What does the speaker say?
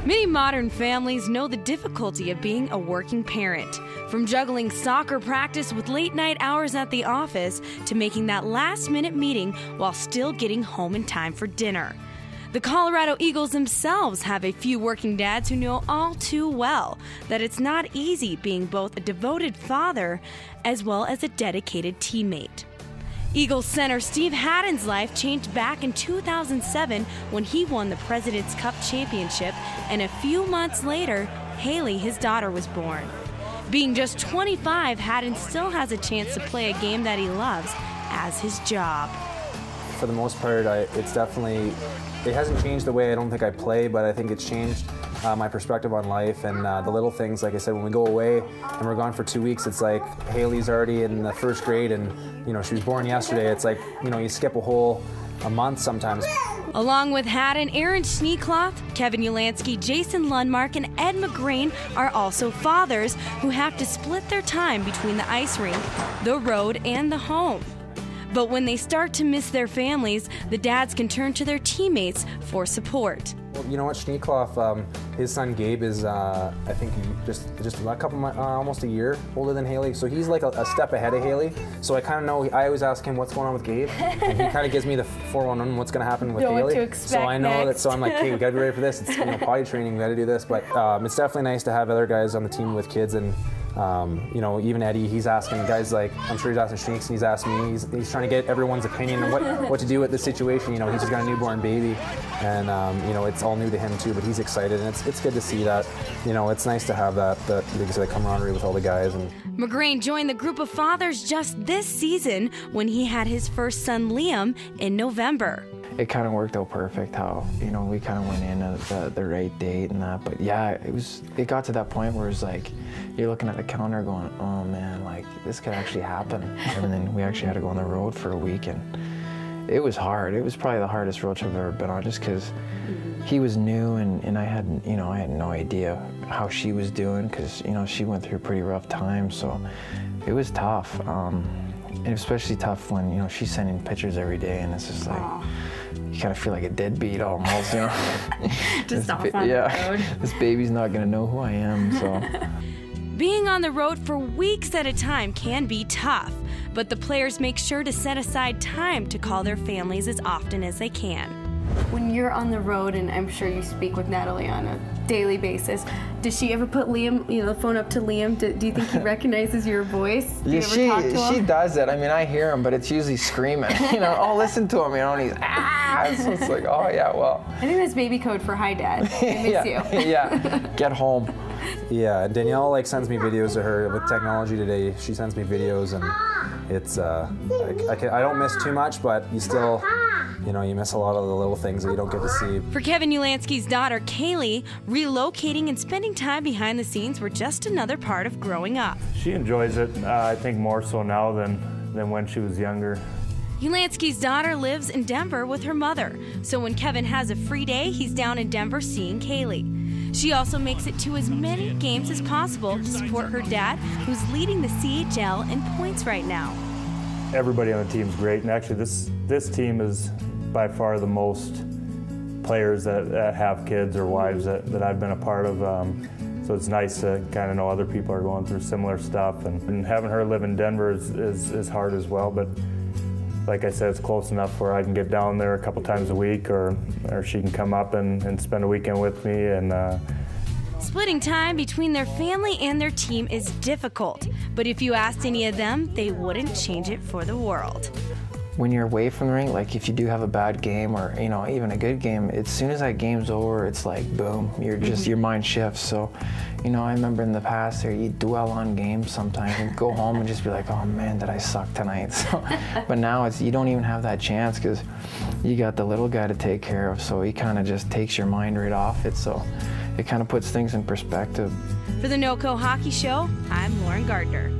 Many modern families know the difficulty of being a working parent. From juggling soccer practice with late-night hours at the office to making that last-minute meeting while still getting home in time for dinner. The Colorado Eagles themselves have a few working dads who know all too well that it's not easy being both a devoted father as well as a dedicated teammate. Eagles center Steve Haddon's life changed back in 2007 when he won the President's Cup championship, and a few months later, Haley, his daughter, was born. Being just 25, Haddon still has a chance to play a game that he loves as his job. For the most part, it hasn't changed the way I don't think I play, but I think it's changed my perspective on life and the little things. Like I said, when we go away and we're gone for 2 weeks, it's like Haley's already in the first grade and she was born yesterday. It's like, you skip a month sometimes. Along with Haddon, Aaron Schneekloth, Kevin Ulanski, Jason Lundmark, and Ed McGrane are also fathers who have to split their time between the ice rink, the road, and the home. But when they start to miss their families, the dads can turn to their teammates for support. Well, you know what, Schneekloff, his son Gabe is, I think, just a couple months, almost a year older than Haley. So he's like a step ahead of Haley. So I kind of know. I always ask him what's going on with Gabe, and he kind of gives me the 411 what's going to happen with Haley. What to expect so I know next. that. So I'm like, hey, we got to be ready for this. It's potty training. We got to do this. But it's definitely nice to have other guys on the team with kids and. Even Eddie, he's asking guys like, I'm sure he's asking Shneeks and he's asked me, he's trying to get everyone's opinion on what to do with the situation. He's just got a newborn baby and, it's all new to him too, but he's excited and it's good to see that, it's nice to have that camaraderie with all the guys. And McGrane joined the group of fathers just this season when he had his first son, Liam, in November. It kind of worked out perfect how, we kind of went in at the right date and that. But yeah, it got to that point where it's like, you're looking at the calendar going, oh man, like this could actually happen. And then we actually had to go on the road for a week and it was hard. It was probably the hardest road trip I've ever been on just because he was new and I had no idea how she was doing because, she went through a pretty rough time. So it was tough. And especially tough when, she's sending pictures every day and it's just like, you kind of feel like a deadbeat almost, Just off on the road. This baby's not going to know who I am, so. Being on the road for weeks at a time can be tough, but the players make sure to set aside time to call their families as often as they can. When you're on the road, and I'm sure you speak with Natalie on a daily basis, does she ever put Liam, the phone up to Liam? Do you think he recognizes your voice? Do you ever talk to him? She does it. I mean, I hear him, but it's usually screaming. Oh, listen to him, and he's So it's like, oh yeah, well. I think that's baby code for hi, Dad. I miss you. Yeah, get home. Yeah, Danielle sends me videos of her with technology today. She sends me videos, and it's I don't miss too much, but you still, you miss a lot of the little things that you don't get to see. For Kevin Ulanski's daughter, Kaylee, relocating and spending time behind the scenes were just another part of growing up. She enjoys it, I think more so now than when she was younger. Ulanski's daughter lives in Denver with her mother, so when Kevin has a free day, he's down in Denver seeing Kaylee. She also makes it to as many games as possible to support her dad, who's leading the CHL in points right now. Everybody on the team's great, and actually this team is by far the most players that have kids or wives that I've been a part of. So it's nice to kind of know other people are going through similar stuff, and having her live in Denver is hard as well, but like I said, it's close enough where I can get down there a couple times a week, or she can come up and spend a weekend with me. And splitting time between their family and their team is difficult, but if you asked any of them, they wouldn't change it for the world. When you're away from the rink, like if you do have a bad game or even a good game, as soon as that game's over, it's like boom, your mind shifts. So, I remember in the past there, you dwell on games sometimes and go home and just be like, oh man, did I suck tonight? So, but now you don't even have that chance because you got the little guy to take care of. So he kind of just takes your mind right off it. So it kind of puts things in perspective. For the NoCo Hockey Show, I'm Lauren Gardner.